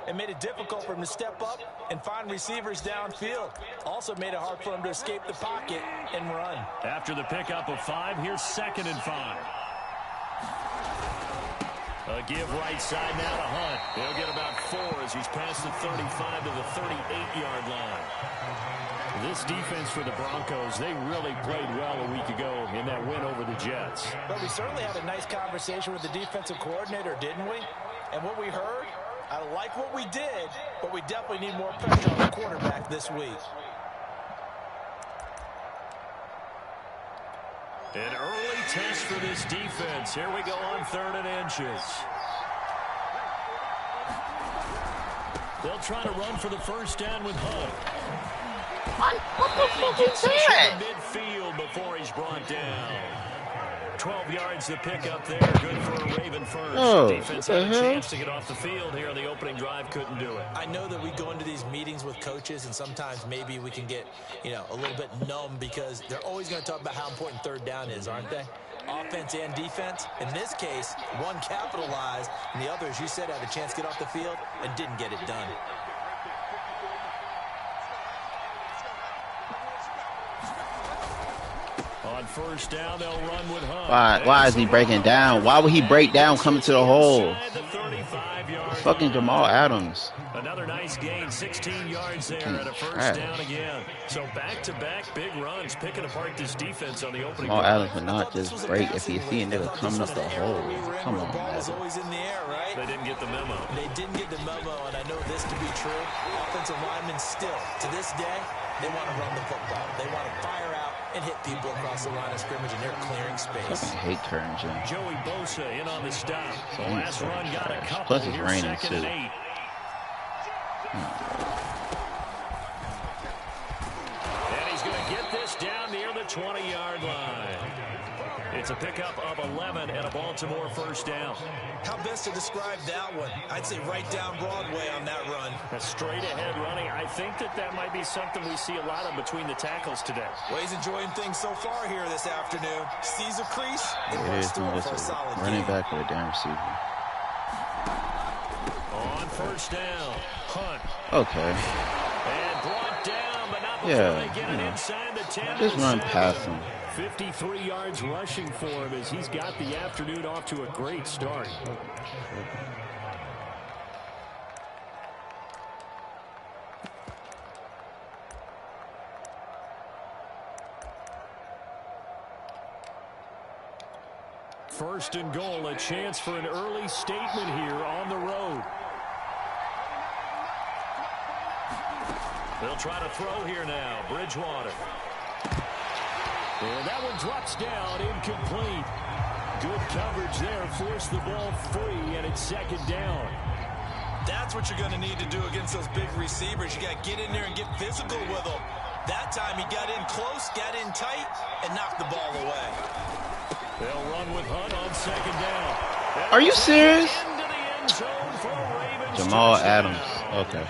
and made it difficult for him to step up and find receivers downfield. Also made it hard for him to escape the pocket and run. After the pickup of 5, here's 2nd and 5. A give right side now to Hunt. He'll get about 4 as he's past the 35 to the 38-yard line. This defense for the Broncos, they really played well a week ago in that win over the Jets. But we certainly had a nice conversation with the defensive coordinator, didn't we? And what we heard, I like what we did, but we definitely need more pressure on the quarterback this week. An early test for this defense. Here we go on 3rd and inches. They'll try to run for the first down with Hunt. What the fuck is that? Midfield before he's brought down. 12 yards to pick up there. Good for a Raven first. Oh, defense had a chance to get off the field here on the opening drive. Couldn't do it. I know that we go into these meetings with coaches, and sometimes maybe we can get, a little bit numb because they're always going to talk about how important 3rd down is, aren't they? Offense and defense. In this case, one capitalized, and the other, as you said, had a chance to get off the field and didn't get it done. On 1st down, they'll run with Hunt. Why is he breaking down? Why would he break down coming to the hole? Fucking Jamal Adams. Another nice gain, 16 yards there and a first down again. So back-to-back big runs, picking apart this defense on the opening. Jamal Adams would not just break if he see a nigga coming up the hole. Come on, man. Always in the air, right? They didn't get the memo. They didn't get the memo, and I know this to be true. Offensive linemen still, to this day, they want to run the football. They want to fire out and hit people across the line of scrimmage, and they're clearing space. I hate turn, Jim. Joey Bosa in on the stop. So the last run got a couple. Plus it's raining, too. And 8. And he's going to get this down near the 20-yard line. It's a pickup of 11 and a Baltimore first down. How best to describe that one? I'd say right down Broadway on that run. A straight-ahead running. I think that might be something we see a lot of between the tackles today. Well, he's enjoying things so far here this afternoon. Sees a crease and It runs through it for a solid running game. back or a damn receiver. On 1st down, Hunt. Okay. And brought down, but not before they get it inside the 10. Just run past him. 53 yards rushing for him as he's got the afternoon off to a great start. First and goal, a chance for an early statement here on the road. They'll try to throw here now. Bridgewater. And that one drops down, incomplete. Good coverage there, forced the ball free, and it's 2nd down. That's what you're going to need to do against those big receivers. You got to get in there and get physical with them. That time he got in close, got in tight, and knocked the ball away. They'll run with Hunt on 2nd down. Are you serious? Into the end zone for a Ravens Jamal touchdown. Adams. Okay.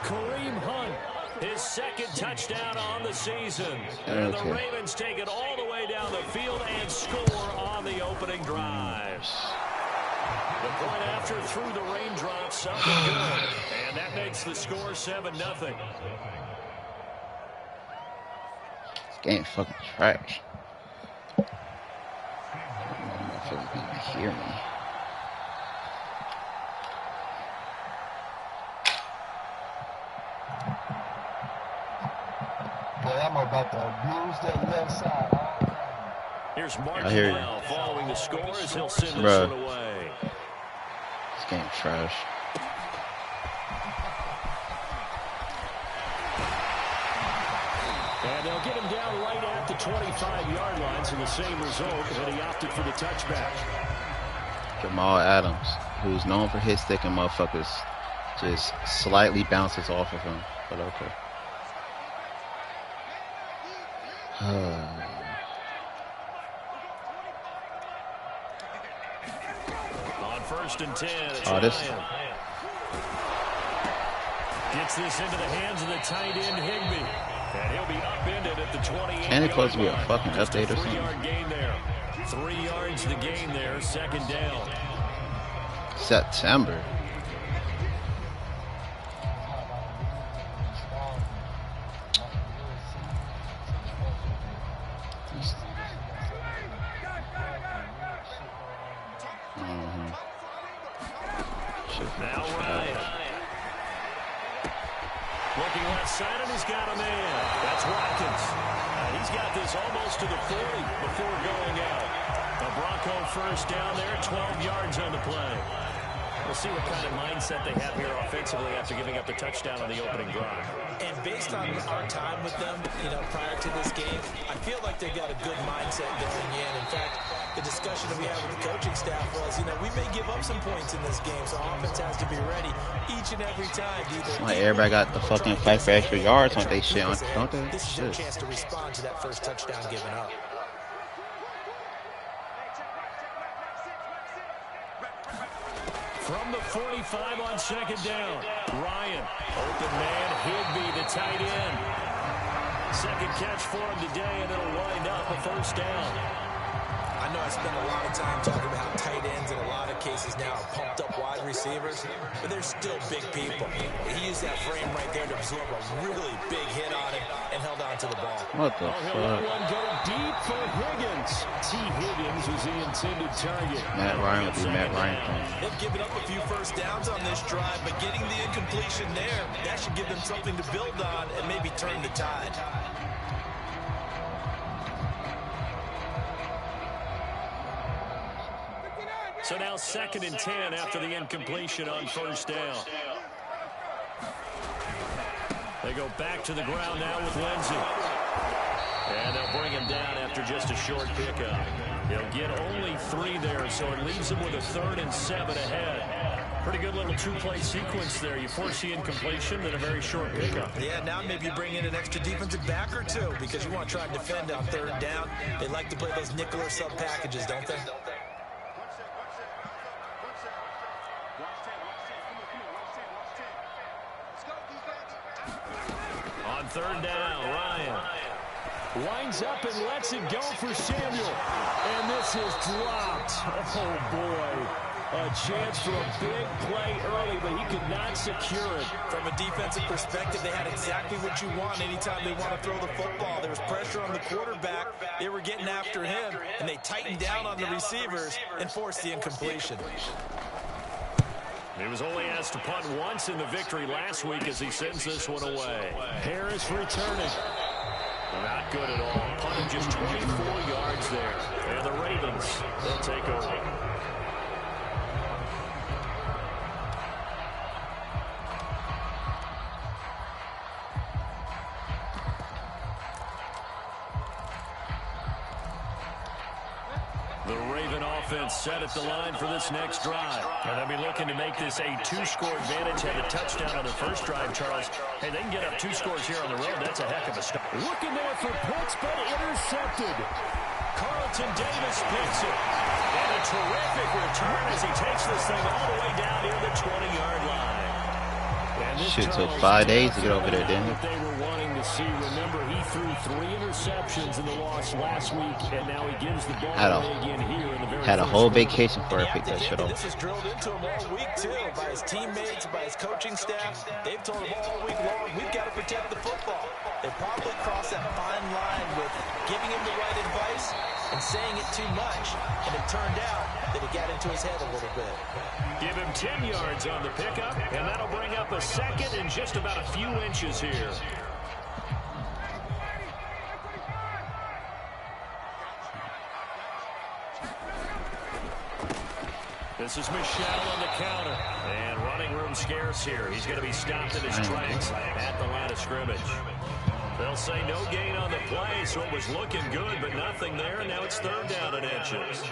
Kareem Hunt, his 2nd touchdown on the season. And the Ravens take it all the way down the field and score on the opening drive. The point after through the raindrops, something good. And that makes the score 7-0. This game fucking trash. I feel like you can hear me. Boy, I'm about to abuse that left side. Here's I hear you. Mark following the score as he'll send this Bruh. one away. This game trash. And they'll get him down right at the 25-yard line, so the same result, and he opted for the touchback. Jamal Adams, who's known for his stick and motherfuckers, just slightly bounces off of him. But okay. On 1st and 10, it's Ryan. Gets this into the hands of the tight end, Higbee. And he'll be upended at the 28. Ain't it supposed to be a fucking Just update or a something? 3-yard gain there. 3 yards to gain there, 2nd down. September. Looking left side, and he's got a man. That's Watkins. He's got this almost to the 40 before going out. A Bronco first down there, 12 yards on the play. We'll see what kind of mindset they have here offensively after giving up the touchdown on the opening drive. And based on our time with them, prior to this game, I feel like they've got a good mindset going in. In fact, the discussion that we had with the coaching staff was, we may give up some points in this game, so offense has to be ready each and every time. Like everybody got the fucking fight for extra yards on they shit, don't they? This is their chance to respond to that first touchdown given up. From the 45 on second down, Ryan, open man, Higby, the tight end. Second catch for him today, and it'll wind up a first down. I know I spent a lot of time talking about how tight ends in a lot of cases now are pumped up wide receivers, but they're still big people. He used that frame right there to absorb a really big hit on him and held on to the ball. What the He'll let one go deep for Higgins. T. Higgins was the intended target. Matt Ryan would be Matt Ryan. They've given up a few first downs on this drive, but getting the incompletion there, that should give them something to build on and maybe turn the tide. So now 2nd and 10 after the incompletion on first down. They go back to the ground now with Lindsey. And they'll bring him down after just a short pickup. They'll get only 3 there, so it leaves them with a 3rd and 7 ahead. Pretty good little 2-play sequence there. You force the incompletion, then a very short pickup. Yeah, now maybe you bring in an extra defensive back or two because you want to try and defend on 3rd down. They like to play those nickel or sub packages, don't they? On 3rd down, Ryan winds up and lets it go for Samuel. And this is dropped. Oh, boy. A chance for a big play early, but he could not secure it. From a defensive perspective, they had exactly what you want anytime they want to throw the football. There was pressure on the quarterback. They were getting after him, and they tightened down on the receivers and forced the incompletion. He was only asked to punt once in the victory last week as he sends this one away. Harris returning. Not good at all. Punting just 24 yards there. And the Ravens, they'll take over. The Raven offense set at the line for this next drive. And they'll be looking to make this a 2-score advantage. Had a touchdown on their first drive, Charles. Hey, they can get up 2 scores here on the road. That's a heck of a start. Looking there for Pitts, but intercepted. Carlton Davis picks it. And a terrific return as he takes this thing all the way down near the 20-yard line. Shit took 5 days to get over there, didn't it? They were wanting to see. Remember, he threw 3 interceptions in the loss last week, and now he gives the ball away again here in the very had a whole vacation for her to pick that shit up. This is drilled into him all week, too, by his teammates, by his coaching staff. They've told him all week long, we've got to protect the football. They probably crossed that fine line with giving him the right advice and saying it too much, and it turned out that it got into his head a little bit. Give him 10 yards on the pickup, and that'll bring up a 2nd and just about a few inches here. This is Michelle on the counter, and running room scarce here. He's going to be stopped in his tracks at the line of scrimmage. They'll say no gain on the play, so it was looking good, but nothing there, and now it's 3rd down and inches.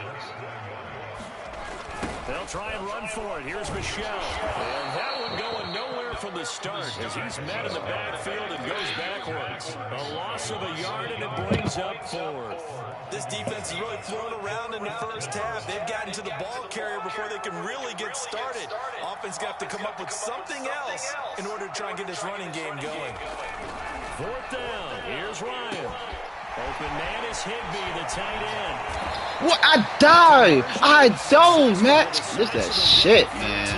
They'll try and run for it. Here's Michelle. And that one going nowhere from the start as he's met in the backfield and goes backwards. A loss of a yard, and it brings up 4th. This defense is really thrown around in the first half. They've gotten to the ball carrier before they can really get started. Offense got to come up with something else in order to try and get this running game going. 4th down. Here's Ryan. Open man is Higby, the tight end. What? I died. I dove, man. This that shit, man.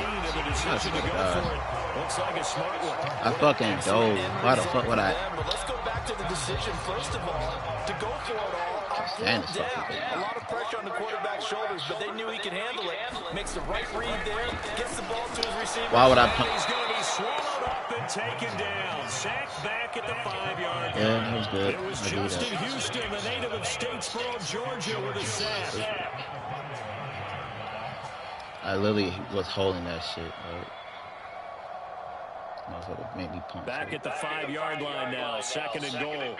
Looks like a smart one. I fucking dove. Why the fuck would I? Let's go back to the decision first of all to go for it all. Damn, A lot of pressure on the quarterback's shoulders, but they knew he could handle it. Makes the right read there, gets the ball to his receiver. Why would I punt? He's going to be swallowed up taken down. Sacked back at the 5-yard line. Yeah, that was good. It was Justin Houston, the native of Statesboro, Georgia, with a sack. I literally was holding that shit. Right? Motherfucker made me pump. Back at the 5-yard line now. 2nd and goal.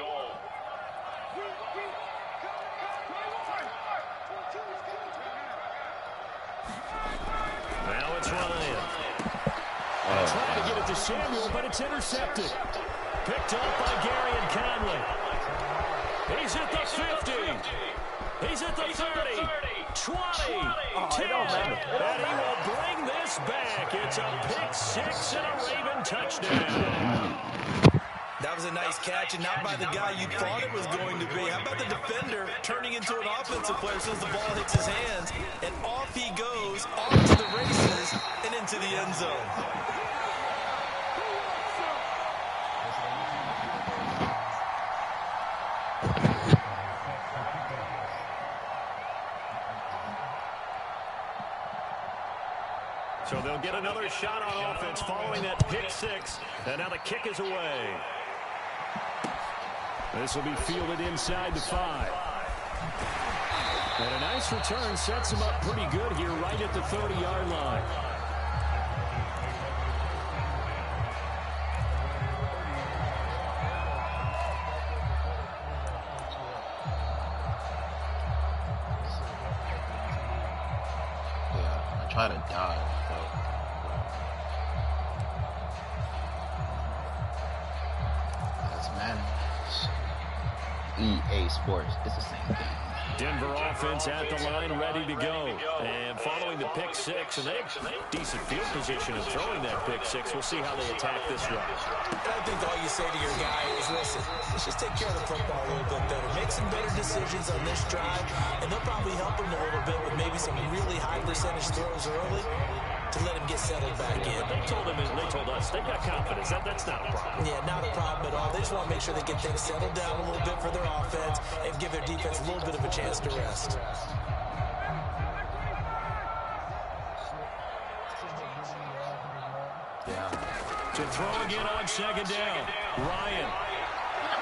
Now it's Ryan. Trying to get it to Samuel, but it's intercepted. Picked up by Gary and Conley. He's at the 50. He's at the 30. 20. 10. And he will bring this back. It's a pick 6 and a Raven touchdown. That was a nice catch, and not by the guy you thought it was going to be. How about the defender turning into an offensive player as soon as the ball hits his hands, and off he goes, off to the races, and into the end zone. So they'll get another shot on offense following that pick 6, and now the kick is away. This will be fielded inside the 5. And a nice return sets him up pretty good here right at the 30-yard line. Yeah, I try to dive, but that's Madden. EA Sports, it's the same thing. Denver offense at the line, ready to go. And following the pick 6, and they have decent field position of throwing that pick 6. We'll see how they attack this run. I think all you say to your guy is, listen, let's just take care of the football a little bit better. Make some better decisions on this drive, and they'll probably help him a little bit with maybe some really high percentage throws early to let him get settled back in. They told us they've got confidence. That's not a problem. Yeah, not a problem at all. They just want to make sure they get things settled down a little bit for their offense and give their defense a little bit of a chance to rest. Yeah. To throw again on 2nd down. Ryan.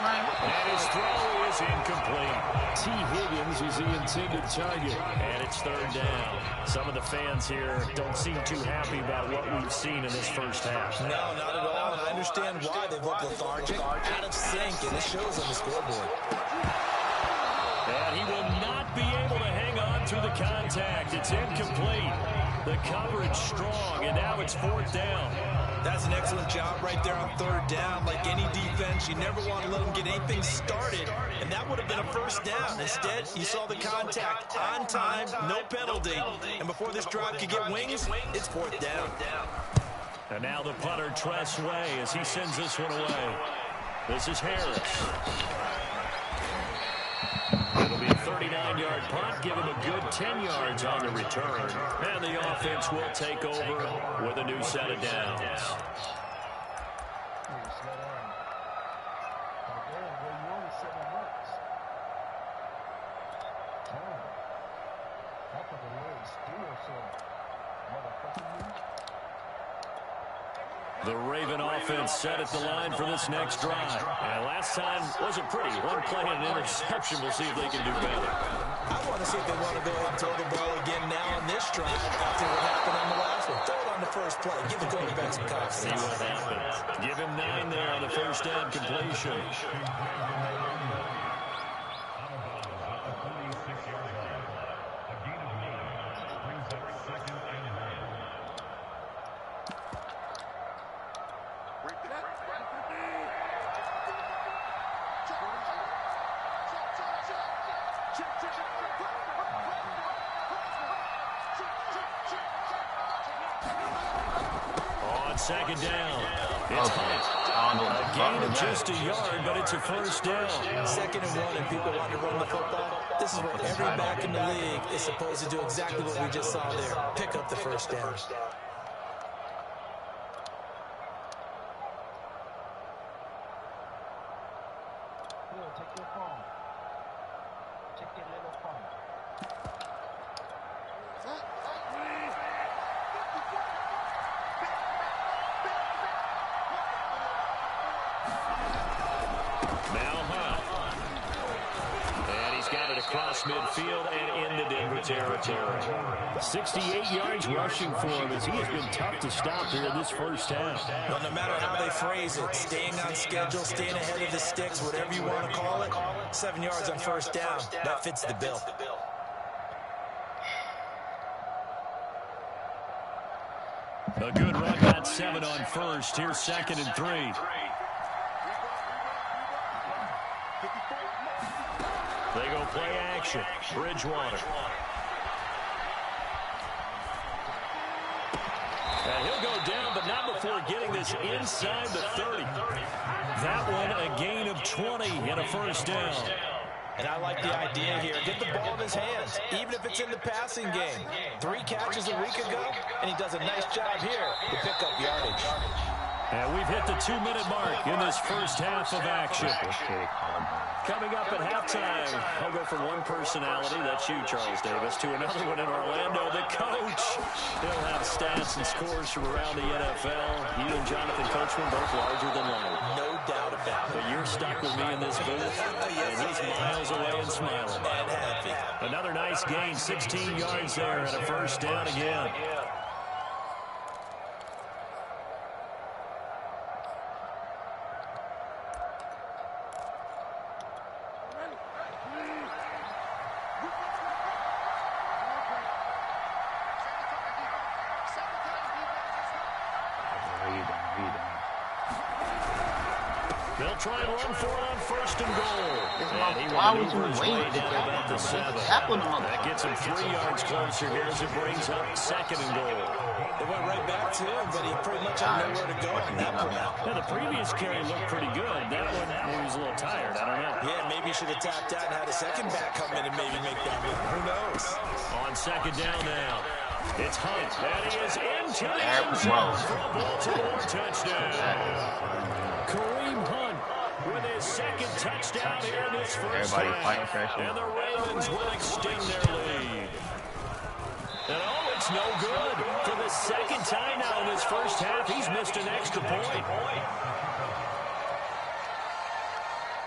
And his throw is incomplete. T. Higgins is the intended target. And it's 3rd down. Some of the fans here don't seem too happy about what we've seen in this first half. No, not at all. And I understand why they've looked lethargic, out of sync, and it shows on the scoreboard. And he will not be able to hang on through the contact. It's incomplete. The coverage strong, and now it's 4th down. That's an excellent job right there on 3rd down. Like any defense, you never want to let them get anything started, and that would have been a 1st down. Instead, you saw the contact on time, no penalty, and before this drive could get wings, it's 4th down. And now the punter, Tress Way, as he sends this one away. This is Harris. It'll be a 39-yard punt, give him a good 10 yards on the return. And the offense will take over with a new set of downs. The Raven offense set at the line for this next drive. And last time wasn't pretty. One play and an interception. We'll see if they can do better. I want to see if they want to go ahead and throw the ball again now on this drive after what happened on the last one. Throw it on the first play. Give the quarterback some confidence. See what happens. Give him 9 there on the 1st down completion. On 2nd down, it's Hunt. A gain of just a yard, but it's a 1st down. 2nd and 1, and people want to run the football. This is what every back in the league is supposed to do, exactly what we just saw there. Pick up the 1st down. Take your phone. Take your little phone. Now Hunt. And he's got it across midfield and into Denver territory. 68 yards rushing for him as he has been tough to stop here in this first half. Well, no matter how they phrase it, staying on schedule, staying ahead of the sticks, whatever you want to call it, 7 yards on first down, that fits the bill. A good run, got 7 on first. Here's 2nd and 3. They go play action. Bridgewater. And he'll go down, but not before getting this inside the 30. That one a gain of 20 and a first down. And I like the idea here. Get the ball in his hands, even if it's in the passing game. 3 catches a week ago, and he does a nice job here to pick up yardage. And we've hit the 2-minute mark in this first half of action. Coming up at halftime, I'll go from one personality, that's you, Charles Davis, to another one in Orlando, the coach. He'll have stats and scores from around the NFL. You and Jonathan Coachman both larger than life. No doubt about it. But you're stuck with me in this booth, and he's miles away and smiling. And happy. Another nice gain, 16 yards there, and a first down again. They'll try and run for it on 1st and goal. Why would you wait to about the 7. That gets him 3 yards closer here as it brings up 2nd and goal. They went right back to him, but he pretty much had nowhere to go on that one. Now, the previous carry looked pretty good. That one, maybe he was a little tired. I don't know. Yeah, maybe he should have tapped out and had a second back come in and maybe make that move. Who knows? On 2nd down now. It's Hunt, and he is into the end zone for a Baltimore touchdown. Kareem Hunt with his 2nd touchdown here in this first half. And the Ravens will extend their lead. And oh, it's no good. For the 2nd time now in this first half, he's missed an extra point.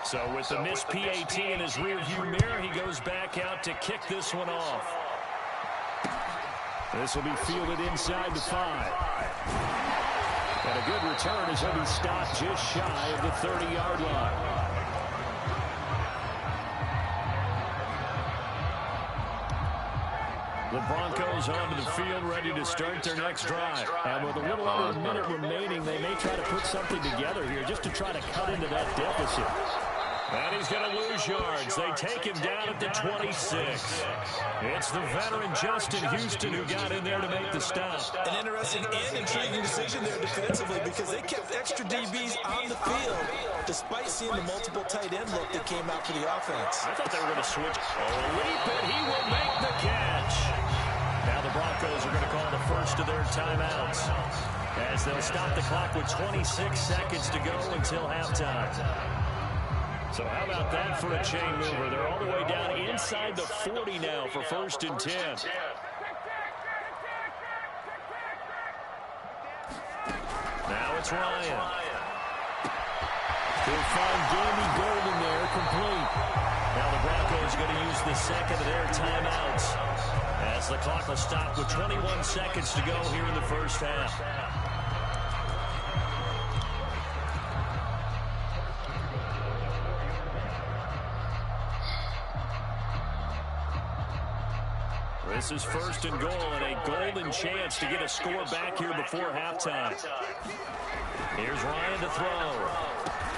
So with the missed PAT in his rearview mirror, he goes back out to kick this one off. This will be fielded inside the 5. And a good return as he'll be stopped just shy of the 30-yard line. The Broncos onto the field ready to start their next drive. And with a little under a minute remaining, they may try to put something together here just to try to cut into that deficit. And he's going to lose yards. They take him down at the 26. It's the veteran Justin Houston who got in there to make the stop. An interesting and intriguing decision there defensively because they kept extra DBs on the field despite seeing the multiple tight end look that came out for the offense. I thought they were going to switch. Oh, leap, and he will make the catch. Now the Broncos are going to call the first of their timeouts as they'll stop the clock with 26 seconds to go until halftime. So how about that for a chain mover? They're all the way down inside the 40 now for 1st and 10. Now it's Ryan. He'll find Gamey Golden there, complete. Now the Broncos are going to use the 2nd of their timeouts as the clock will stop with 21 seconds to go here in the first half. This is 1st and goal and a golden chance to get a score back here before halftime. Here's Ryan to throw.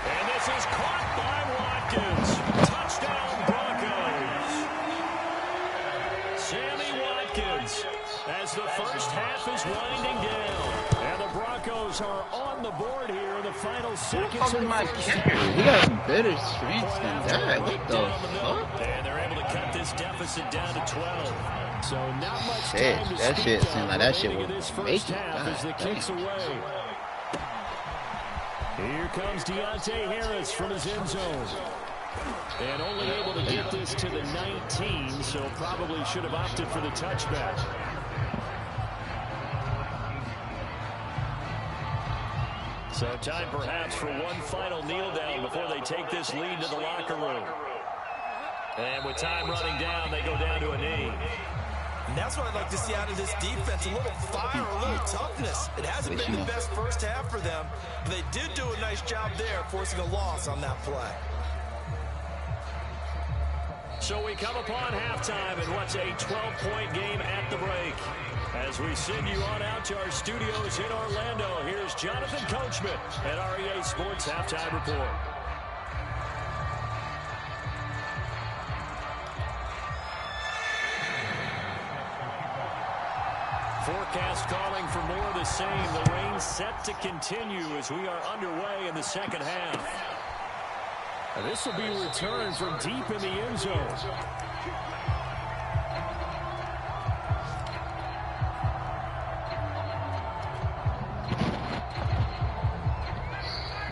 And this is caught by Watkins. Touchdown Broncos. Sammy Watkins as the first half is winding down. And the Broncos are on the board here in the final seconds. He got better strengths than that. What the fuck? And they're able to cut this deficit down to 12. So not much Shit, time to that shit speak seemed of like that shit remaining would in this make first it. half as the God kicks damn. away. Here comes Deontay Harris from his end zone. And only able to get this to the 19, so probably should have opted for the touchback. So time perhaps for one final kneel down before they take this lead to the locker room. And with time running down, they go down to a knee. And that's what I'd like to see out of this defense, a little fire, a little toughness. It hasn't been the best first half for them, but they did do a nice job there, forcing a loss on that play. So we come upon halftime in what's a 12-point game at the break. As we send you on out to our studios in Orlando, here's Jonathan Coachman at REA Sports Halftime Report. Forecast calling for more of the same. The rain set to continue as we are underway in the second half. And this will be returned from deep in the end zone.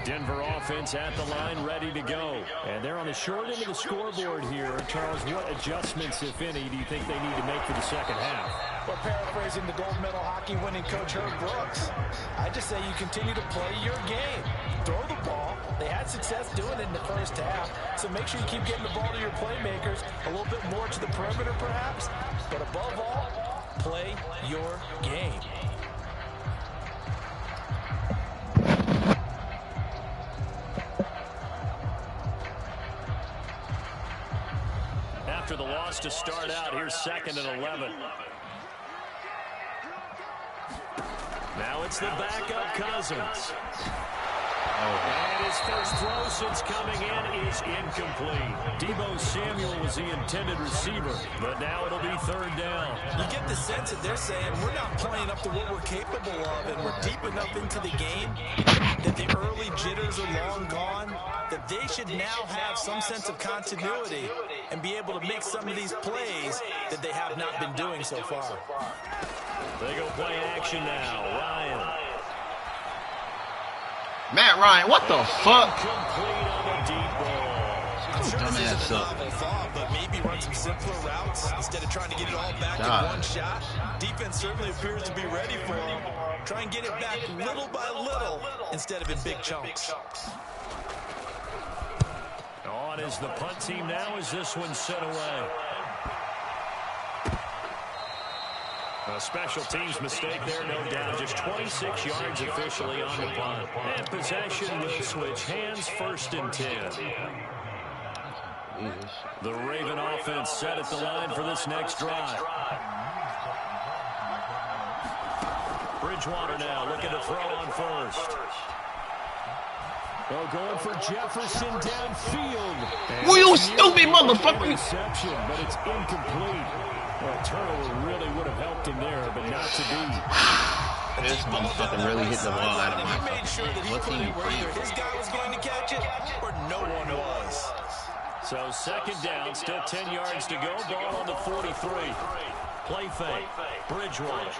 Denver offense at the line, ready to go. And they're on the short end of the scoreboard here. Charles, what adjustments, if any, do you think they need to make for the second half? Well, paraphrasing the gold medal hockey winning coach Herb Brooks, I just say you continue to play your game. Throw the ball. They had success doing it in the first half, so make sure you keep getting the ball to your playmakers, a little bit more to the perimeter perhaps, but above all, play your game. After the loss to start out, here's 2nd and 11. Now it's the backup Cousins. And his first throw since coming in is incomplete. Deebo Samuel was the intended receiver, but now it'll be 3rd down. You get the sense that they're saying we're not playing up to what we're capable of, and we're deep enough into the game that the early jitters are long gone, that they should now have some sense of continuity and be able to make some of these plays that they have not been doing so far. They go play action now. Ryan. Matt Ryan, what the fuck? Complete on the deep ball. I'm sure this isn't a novel thought, but maybe run some simpler routes instead of trying to get it all back in one shot. Defense certainly appears to be ready for him. Try and get it back little by little instead of in big chunks. On is the punt team now as this one's set away. A special teams mistake there, no doubt. Just 26 yards officially on the punt. And possession will switch hands, 1st and 10. The Raven offense set at the line for this next drive. Bridgewater now looking to throw on 1st. Oh, going for Jefferson downfield. Will you stupid motherfucker? Reception, but it's incomplete. Well, turnover really would have helped him there, but not to be. This motherfucker really hit the ball out of my fucking. What team you playing? This guy was going to catch it, or no one was. So 2nd down, still 10 yards to go. Ball on the 43. Play fake. Bridgewater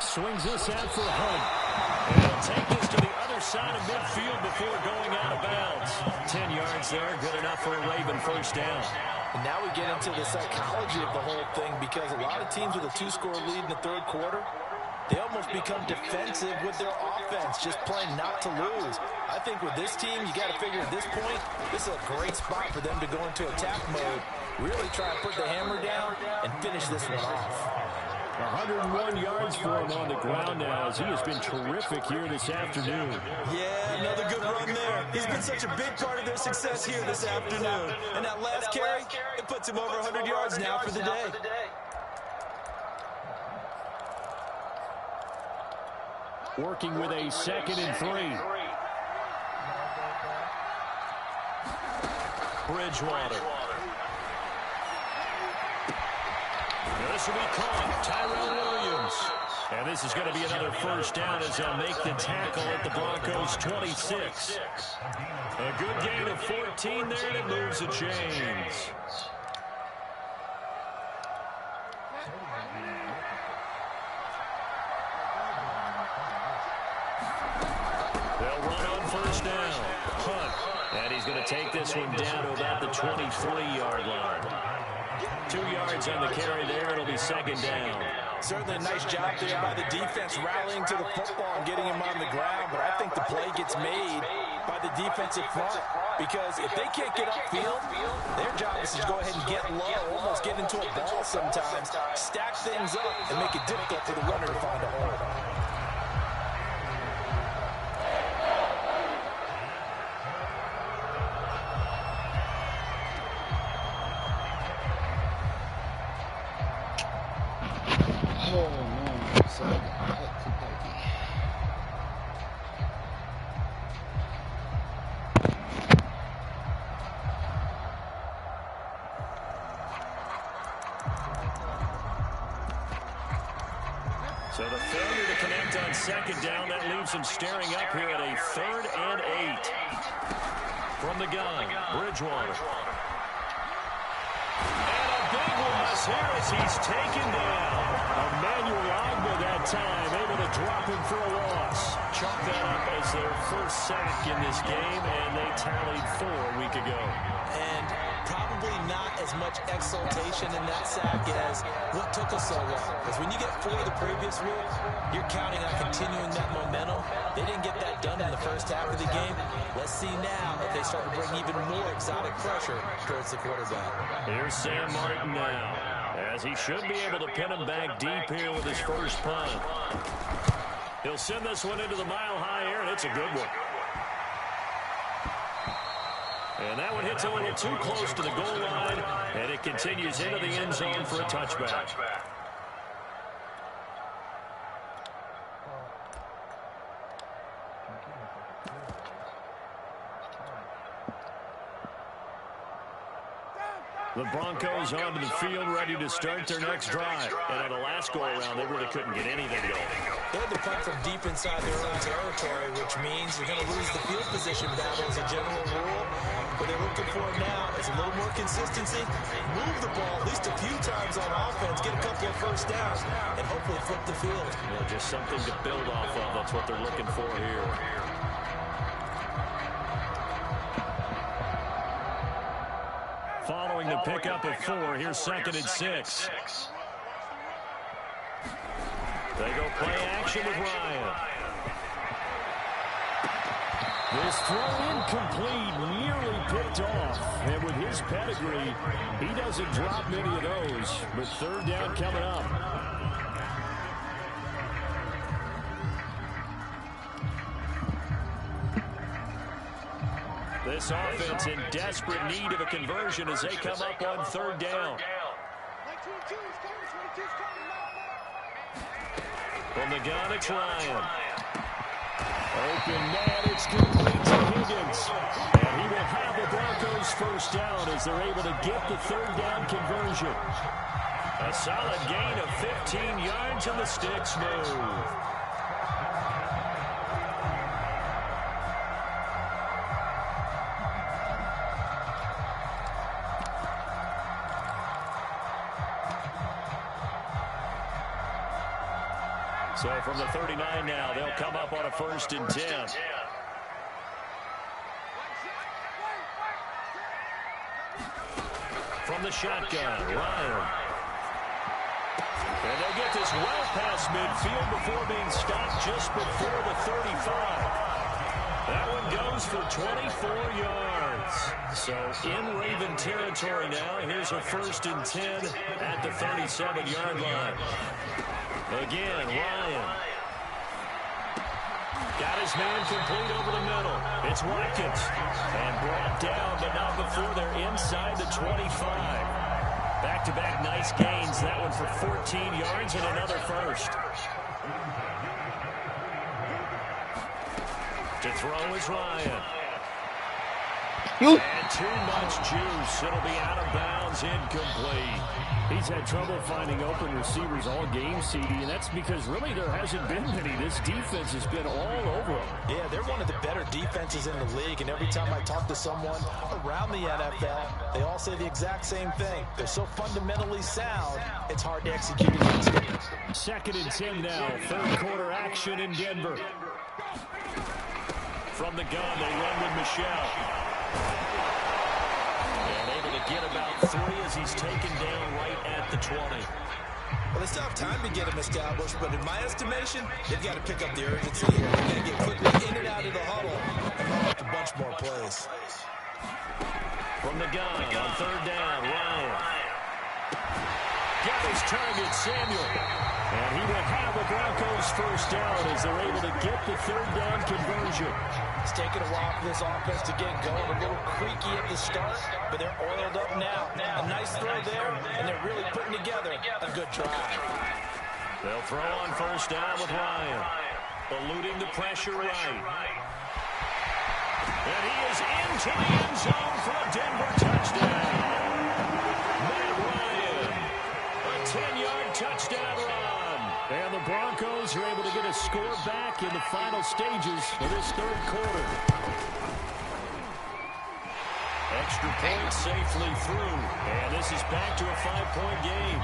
swings this out for Hunt. And he'll take this to the other side of midfield before going out of bounds. 10 yards there, good enough for a Raven 1st down. And now we get into the psychology of the whole thing, because a lot of teams with a 2-score lead in the 3rd quarter, they almost become defensive with their offense, just playing not to lose. I think with this team, you got to figure at this point, this is a great spot for them to go into attack mode, really try and put the hammer down and finish this one off. 101 yards for him on the ground now, as he has been terrific here this afternoon. Yeah, another good run there. He's been such a big part of their success here this afternoon. And that last carry, it puts him over 100 yards now for the day. Working with a 2nd and 3. Bridgewater. This will be caught. Tyrell Williams. And this is going to be another 1st down as they'll make the tackle at the Broncos' 26. A good gain of 14 there, and it moves the chains. They'll run on 1st down. Hunt. And he's going to take this one down to about the 23-yard line. 2 yards on the carry there. It'll be 2nd down. Certainly a nice job there by the defense rallying to the football and getting him on the ground, but I think the play gets made by the defensive front, because if they can't get upfield, their job is to go ahead and get low, almost get into a ball sometimes, stack things up, and make it difficult for the runner to find a hole. Oh, man. So, So the failure to connect on second down, that leaves him staring up here at a 3rd and 8. From the gun, Bridgewater. And a big loss here as he's taken down. Emmanuel Ogba that time, able to drop him for a loss. Chalk that up as their first sack in this game, and they tallied 4 a week ago. And probably not as much exultation in that sack as what took us so long. Because when you get 4 the previous week, you're counting on continuing that momentum. They didn't get that done in the first half of the game. Let's see now if they start to bring even more exotic pressure towards the quarterback. Here's Sam Martin now, as he should be able to pin him back deep here with his first punt. He'll send this one into the mile-high air, and it's a good one. And that one hits a little too close to the goal line, and it continues into the end zone for a touchback. The Broncos onto the field, ready to start their next drive. And on the last go-around, they really couldn't get anything going. They had to punt from deep inside their own territory, which means you're going to lose the field position battle as a general rule. What they're looking for now is a little more consistency. Move the ball at least a few times on offense, get a couple of first downs, and hopefully flip the field. Yeah, just something to build off of. That's what they're looking for here. Following the pickup of 4, here's 2nd and 6. They go play action with Ryan. This throw incomplete, nearly picked off. And with his pedigree, he doesn't drop many of those. But 3rd down coming up. This offense in desperate need of a conversion as they come up on 3rd down. From the gun, it's Ryan. Open man, it's complete to Higgins. And he will have the Broncos first down as they're able to get the 3rd down conversion. A solid gain of 15 yards and the sticks move. So from the 39 now, they'll come up on a 1st and 10. From the shotgun, Ryan. And they get this well past midfield before being stopped just before the 35. That one goes for 24 yards. So in Raven territory now, here's a 1st and 10 at the 37-yard line. Again, Ryan. Got his man complete over the middle. It's Watkins. And brought down, but not before they're inside the 25. Back-to-back nice gains. That one for 14 yards and another first. To throw is Ryan. And too much juice. It'll be out of bounds, incomplete. He's had trouble finding open receivers all game, CD, and that's because really there hasn't been many. This defense has been all over him. Yeah, they're one of the better defenses in the league, and every time I talk to someone around the NFL, they all say the exact same thing. They're so fundamentally sound, it's hard to execute against them. 2nd and 10 now, 3rd quarter action in Denver. From the gun, they run with Michelle. And able to get about 3 as he's taken down right at the 20. Well, they still have time to get him established, but in my estimation, they've got to pick up the urgency here. They've got to get quickly in and out of the bunch more plays. From the gun on third down, Ryan. Got his target, Samuel. And he will have the Broncos first down as they're able to get the third down conversion. It's taken a while for this offense to get going. A little creaky at the start, but they're oiled up now. A nice throw there, and they're really putting together a good drive. They'll throw on first down with Ryan. Eluding the pressure right. And he is into the end zone for a Denver touchdown. Matt Ryan, a 10-yard touchdown run. And the Broncos are able to get a score back in the final stages of this third quarter. Extra point safely through. And this is back to a 5-point game.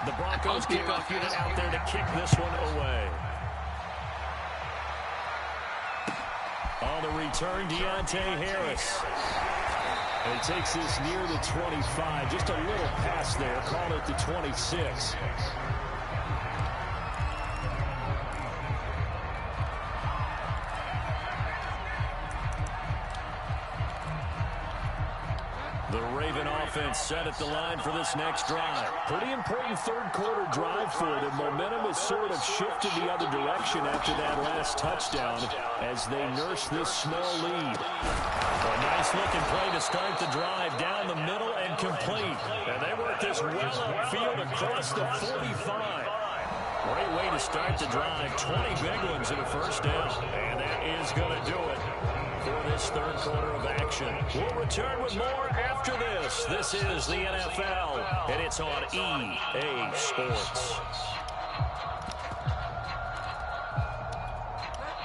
The Broncos kickoff unit out there to kick this one away. On the return, Deontay Harris. And he takes this near the 25. Just a little pass there. Call it the 26. The Raven offense set at the line for this next drive. Pretty important third quarter drive for them. Momentum has sort of shifted the other direction after that last touchdown as they nurse this small lead. A nice looking play to start the drive down the middle and complete. And they work this well upfield across the 45. Great way to start the drive. 20 big ones in a first down. And that is going to do it for this third quarter of action. We'll return with more after this. This is the NFL, and it's on EA Sports.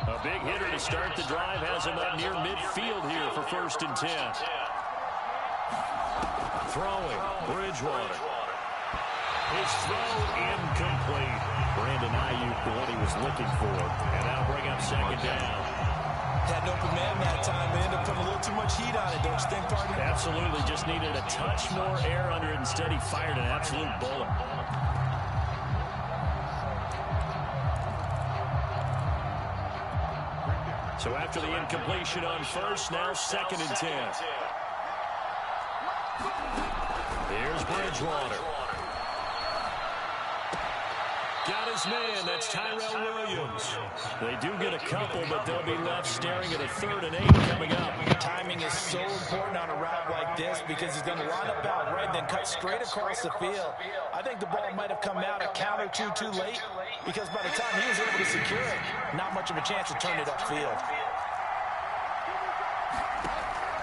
A big hitter to start the drive has him up near midfield here for 1st and 10. Throwing, Bridgewater. His throw incomplete. Brandon Ayuk, the one he was looking for. And that'll bring up 2nd down. Had an open man that time. They ended up putting a little too much heat on it, don't you think, partner? Absolutely. Just needed a touch more air under it. Instead, he fired an absolute bullet. So after the incompletion on first, now 2nd and 10. Here's Bridgewater. Got his man. That's Tyrell Williams. They do get a couple, but they'll be left staring at a 3rd and 8 coming up. Timing is so important on a route like this because he's going to line up out right, then cut straight across the field. I think the ball might have come out a count or two too late because by the time he was able to secure it, not much of a chance to turn it upfield.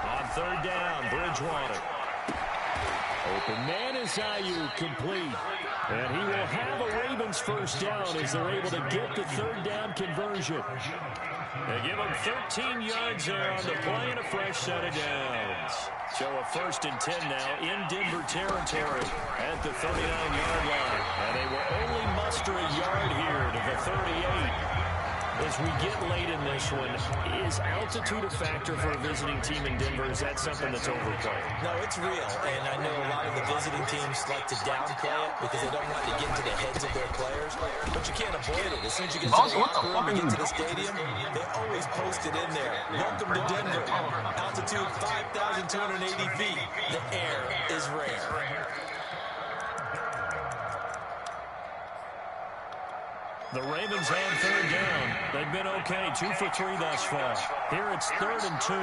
On 3rd down, Bridgewater. Open man is Ayuk, complete. And he will have a Ravens first down as they're able to get the 3rd down conversion. They give him 13 yards there on the play and a fresh set of downs. So a 1st and 10 now in Denver territory at the 39-yard line. And they will only muster a yard here to the 38. As we get late in this one, is altitude a factor for a visiting team in Denver? Is that something that's overplayed? No, it's real, and I know a lot of the visiting teams like to downplay it because they don't want to get into the heads of their players, but you can't avoid it. As soon as you get to the locker room and get to the stadium, they always post it in there. Welcome to Denver. Altitude 5,280 feet. The air is rare. The Ravens on 3rd down. They've been okay, 2 for 3 thus far. Here it's 3rd and 2.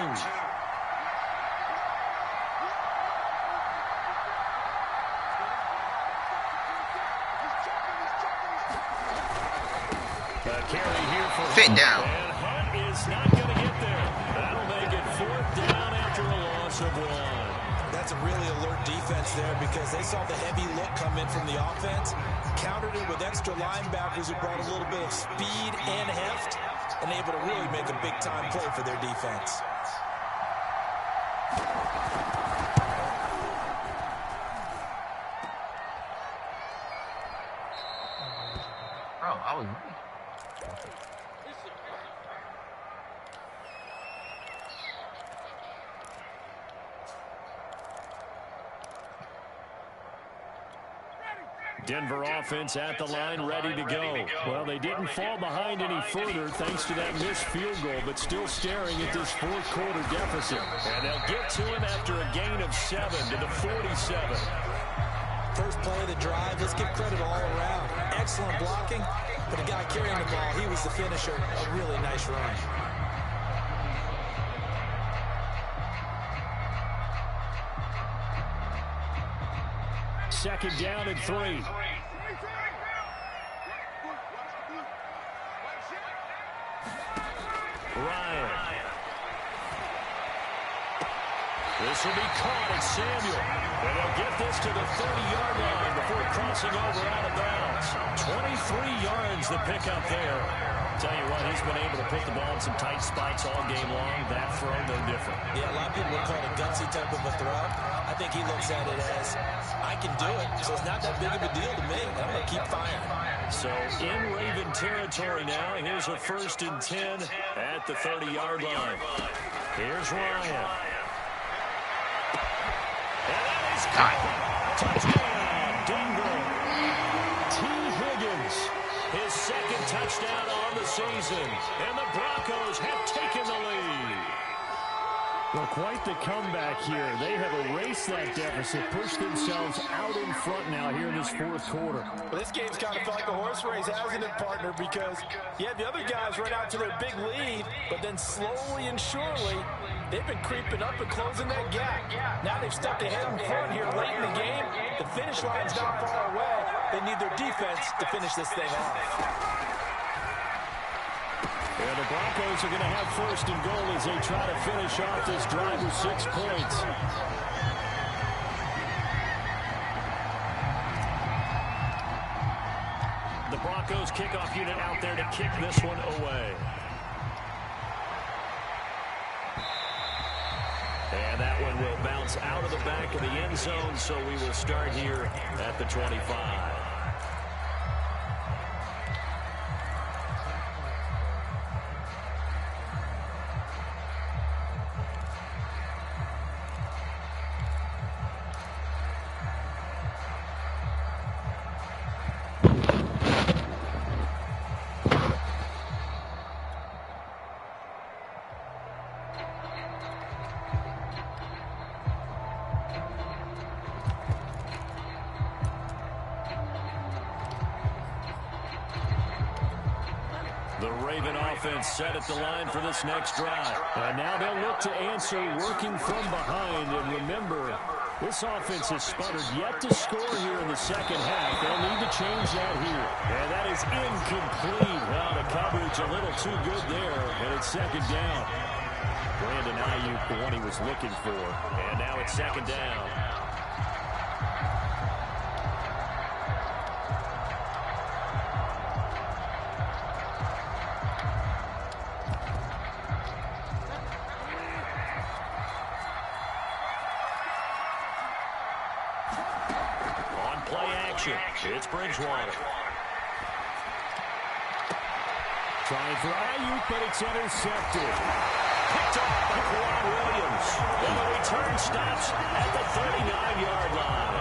Carry here for Fit down. And Hunt is not going to get there. That'll make it 4th down after a loss of 1. That's a really alert defense there because they saw the heavy look come in from the offense, countered it with extra linebackers who brought a little bit of speed and heft, and able to really make a big-time play for their defense. Bro, I was... Denver offense at the line, ready to go. Well, they didn't fall behind any further thanks to that missed field goal, but still staring at this fourth quarter deficit. And they'll get to him after a gain of 7 to the 47. First play of the drive, let's give credit all around. Excellent blocking, but the guy carrying the ball, he was the finisher. A really nice run. Second down and 3. Ryan. This will be caught at Samuel. And they'll get this to the 30-yard line before crossing over out of bounds. 23 yards the pickup there. Tell you what, he's been able to put the ball in some tight spots all game long. That throw, no different. Yeah, a lot of people would call it a gutsy type of a throw. I think he looks at it as, I can do it, so it's not that big of a deal to me. I'm going to keep firing. So in Raven territory now, here's a 1st and 10 at the 30-yard line. Here's Ryan. And that is caught. Touchdown, Denver. T. Higgins, his second touchdown on the season. And the Broncos have taken the lead. Well, quite the comeback here. They have erased that deficit, pushed themselves out in front now here in this fourth quarter. Well, this game's kind of felt like a horse race, hasn't it, partner? Because you had the other guys run out to their big lead, but then slowly and surely, they've been creeping up and closing that gap. Now they've stepped ahead in front here late in the game. The finish line's not far away. They need their defense to finish this thing off. And the Broncos are going to have 1st and goal as they try to finish off this drive with 6 points. The Broncos kickoff unit out there to kick this one away. And that one will bounce out of the back of the end zone, so we will start here at the 25. The Raven offense set at the line for this next drive. And now they'll look to answer working from behind. And remember, this offense has sputtered yet to score here in the second half. They'll need to change that here. And that is incomplete. Well, the coverage a little too good there. And it's second down. Brandon Ayuk, the one he was looking for. And now it's second down. It's Bridgewater. Trying for Ayuk, but it's intercepted. Picked off by Kwan Williams. And the return stops at the 39-yard line.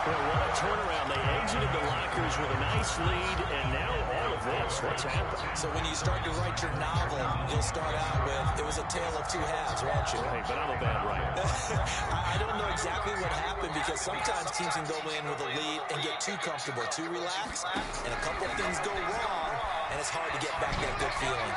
Well, what a turnaround. They exited the lockers with a nice lead, and now all of this. What's happened? So when you start to write your novel, you'll start out with, it was a tale of 2 halves, won't you? Right, but I'm a bad writer. I don't know exactly what happened because sometimes teams can go in with a lead and get too comfortable, too relaxed, and a couple of things go wrong, and it's hard to get back that good feeling.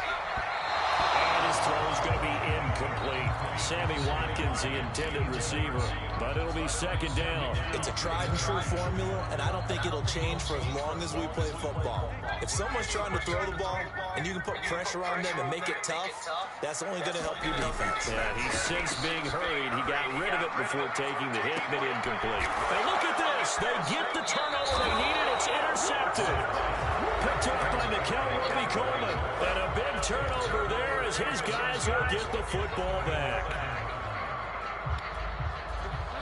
And his throw is going to be incomplete. Sammy Watkins, the intended receiver, but it'll be second down. It's a tried and true formula, and I don't think it'll change for as long as we play football. If someone's trying to throw the ball and you can put pressure on them and make it tough, that's only going to help your defense. Yeah, he's since being hurried. He got rid of it before taking the hit, but incomplete. And look at this. They get the turnover they needed. It's intercepted. Picked up by Mikel Roby-Coleman. And a big turnover there as his guys will get the football back.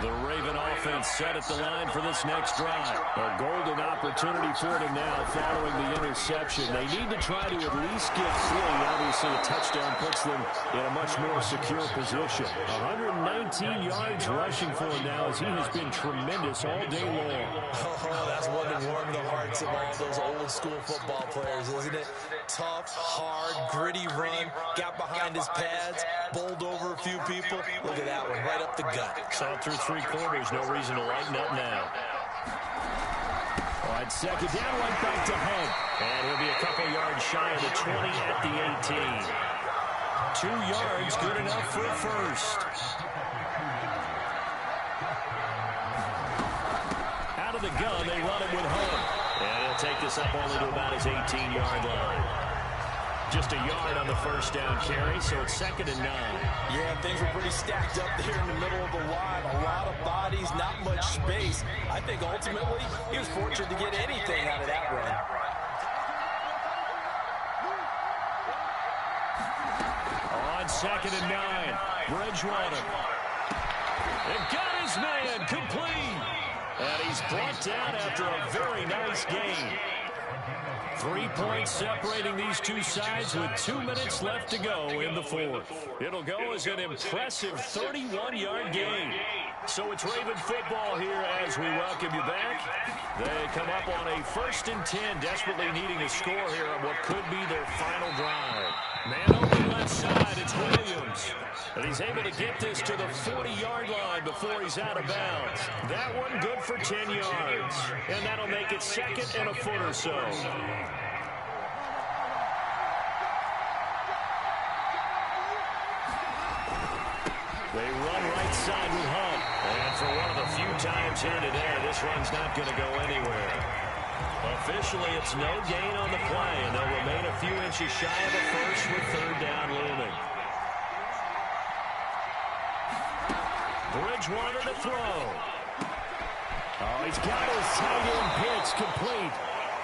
The Raven offense set at the line for this next drive. A golden opportunity for them now following the interception. They need to try to at least get three. Obviously, a touchdown puts them in a much more secure position. 119 yards rushing for him now as he has been tremendous all day long. Oh, that's one to warm the hearts of all those old-school football players, isn't it? Tough, hard, gritty run, got behind his pads, bowled over a few people. Look at that one, right up the gut. Saw it through 3 quarters, no reason to lighten up now. On second down, right back to Hunt. And he'll be a couple yards shy of the 20 at the 18. 2 yards, good enough for a first. Out of the gun, they run it with Hunt. And he'll take this up only to about his 18-yard line. Just a yard on the first down carry, so it's 2nd and 9. Yeah, things were pretty stacked up there in the middle of the line. A lot of bodies, not much space. I think ultimately he was fortunate to get anything out of that run. On 2nd and 9, Bridgewater. And got his man complete. And he's brought down after a very nice game. 3 points separating these two sides with 2 minutes left to go in the fourth. It'll go as an impressive 31-yard gain. So it's Raven football here as we welcome you back. They come up on a 1st and 10, desperately needing a score here on what could be their final drive. Man open left side, it's Williams. And he's able to get this to the 40-yard line before he's out of bounds. That one good for 10 yards. And that'll make it 2nd and a foot or so. They run right side with Hunt. And for one of the few times here today, this run's not going to go anywhere. Officially, it's no gain on the play, and they'll remain a few inches shy of a first with 3rd down looming. Bridgewater to throw. Oh, he's got his tight end pitch complete.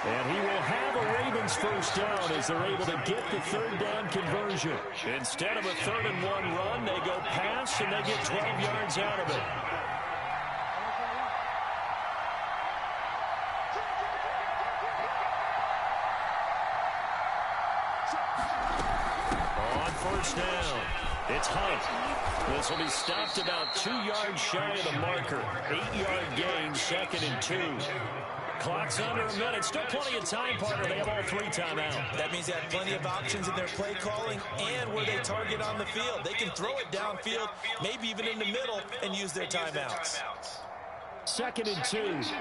And he will have a Ravens first down as they're able to get the 3rd down conversion. Instead of a 3rd and 1 run, they go pass and they get 12 yards out of it. On 1st down, it's Hunt. This will be stopped about 2 yards shy of the marker. 8-yard gain, 2nd and 2. Clock's under a minute. Still plenty of time, partner. They have all 3 timeouts. That means they have plenty of options in their play calling and where they target on the field. They can throw it downfield, maybe even in the middle, and use their timeouts. 2nd and 2.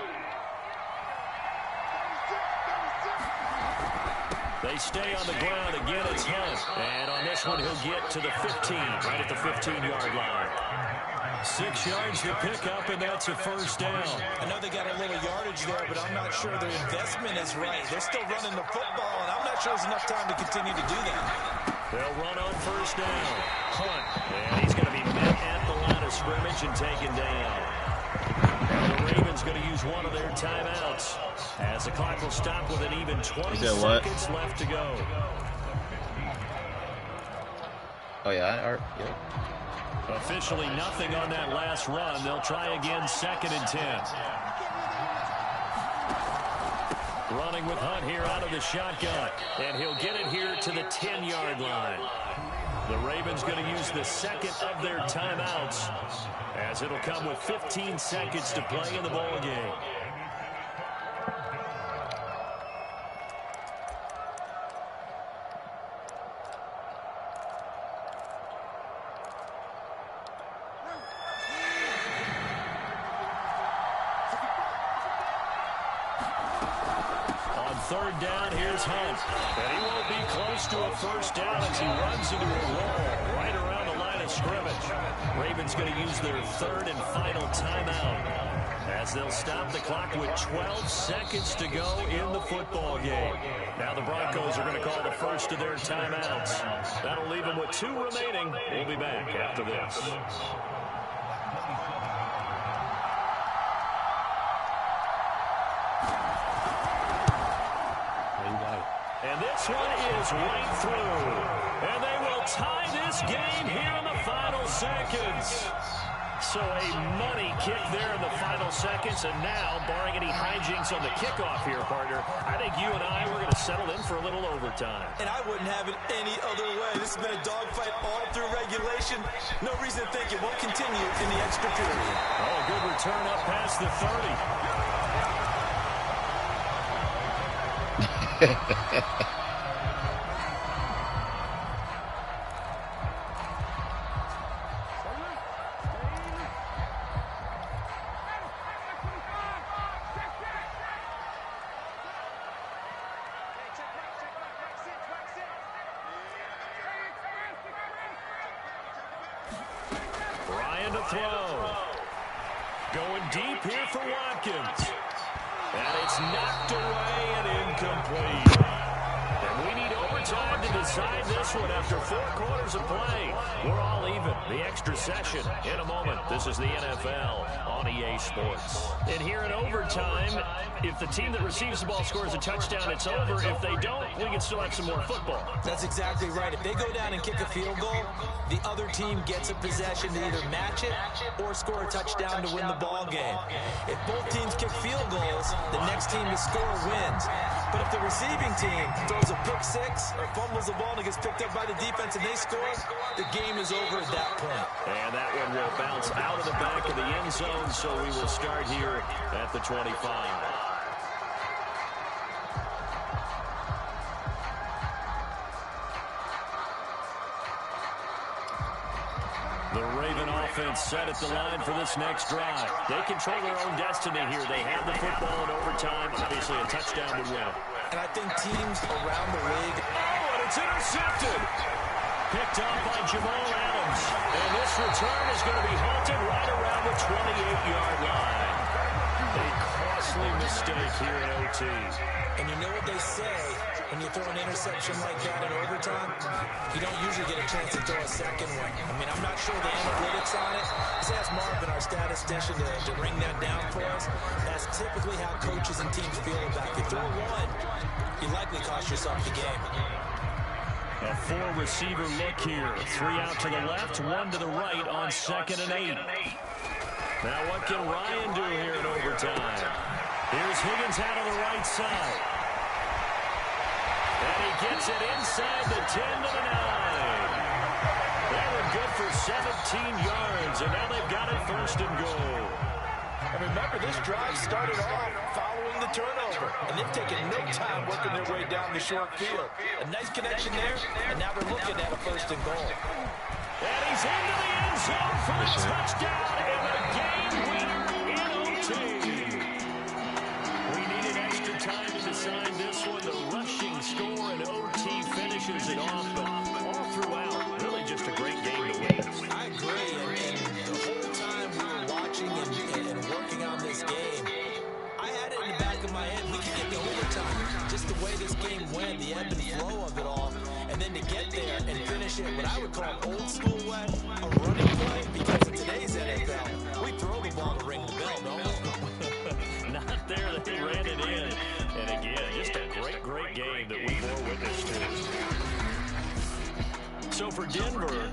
They stay on the ground. Again, it's Hunt. And on this one, he'll get to the 15, right at the 15-yard line. 6 yards to pick up, and that's a first down. I know they got a little yardage there, but I'm not sure their investment is right. They're still running the football, and I'm not sure there's enough time to continue to do that. They'll run on first down. Hunt. And he's going to be met at the line of scrimmage and taken down. And the Ravens going to use one of their timeouts as the clock will stop with an even 20 seconds left to go. Oh, yeah. Yeah. Officially nothing on that last run. They'll try again, 2nd and 10. Running with Hunt here out of the shotgun. And he'll get it here to the 10-yard line. The Ravens going to use the 2nd of their timeouts as it'll come with 15 seconds to play in the ball game. Third down, here's Hunt. And he won't be close to a first down as he runs into a wall right around the line of scrimmage. Ravens going to use their 3rd and final timeout as they'll stop the clock with 12 seconds to go in the football game. Now the Broncos are going to call the first of their timeouts. That'll leave them with 2 remaining. We'll be back after this. And this one is right through. And they will tie this game here in the final seconds. So a money kick there in the final seconds, and now, barring any hijinks on the kickoff here, partner, I think you and I, we're going to settle in for a little overtime. And I wouldn't have it any other way. This has been a dogfight all through regulation. No reason to think it won't continue in the extra period. Oh, good return up past the 30. To throw. Going deep here for Watkins. And it's knocked away and incomplete. And we need overtime to decide this one after 4 quarters of play. We're all even. The extra session in a moment. This is the NFL on EA Sports. And here in overtime, if the team that receives the ball scores a touchdown, it's over. If they don't, we can still have some more football. That's exactly right. If they go down and kick a field goal, the other team gets a possession to either match it or score a touchdown to win the ball game. If both teams kick field goals, the next team to score wins. But if the receiving team throws a pick six or fumbles the ball and it gets picked up by the defense and they score, the game is over at that point. And that one will bounce out of the back of the end zone, so we will start here at the 25. The Raven offense set at the line for this next drive. They control their own destiny here. They have the football in overtime. Obviously, a touchdown would win it. And I think teams around the league... Oh, and it's intercepted. Picked off by Jamal Adams. And this return is going to be halted right around the 28-yard line. A costly mistake here in OT. And you know what they say when you throw an interception like that in overtime? You don't usually get a chance to throw a second one. I mean, I'm not sure the analytics on it. Let's ask Marvin, our statistician, to ring that down for us. That's typically how coaches and teams feel about it. You throw one, you likely cost yourself the game. A 4-receiver look here. 3 out to the left, 1 to the right on 2nd and 8. Now what can Ryan do here in overtime? Here's Higgins out on the right side. And he gets it inside the 10 to the 9. That one good for 17 yards, and now they've got it 1st and goal. And remember, this drive started off following the turnover, and they've taken no time working their way down the short field. A nice connection there, and now they're looking at a 1st and goal. And he's into the end zone for a touchdown and a game winner in OT. We needed extra time to decide this one. The rushing score and OT finishes it off, but all throughout, really just a great game to witness. I agree, and the whole time we were watching and working on this game, I had it in the back of my head. We could get to overtime. Just the way this game went, the ebb and flow of it all. And then to get there and finish it, what I would call old school way, a running play, because in today's NFL, we throw the ball to ring the bell, don't we? Not there, they ran it in. And again, just a great game that we bore witness to. So for Denver,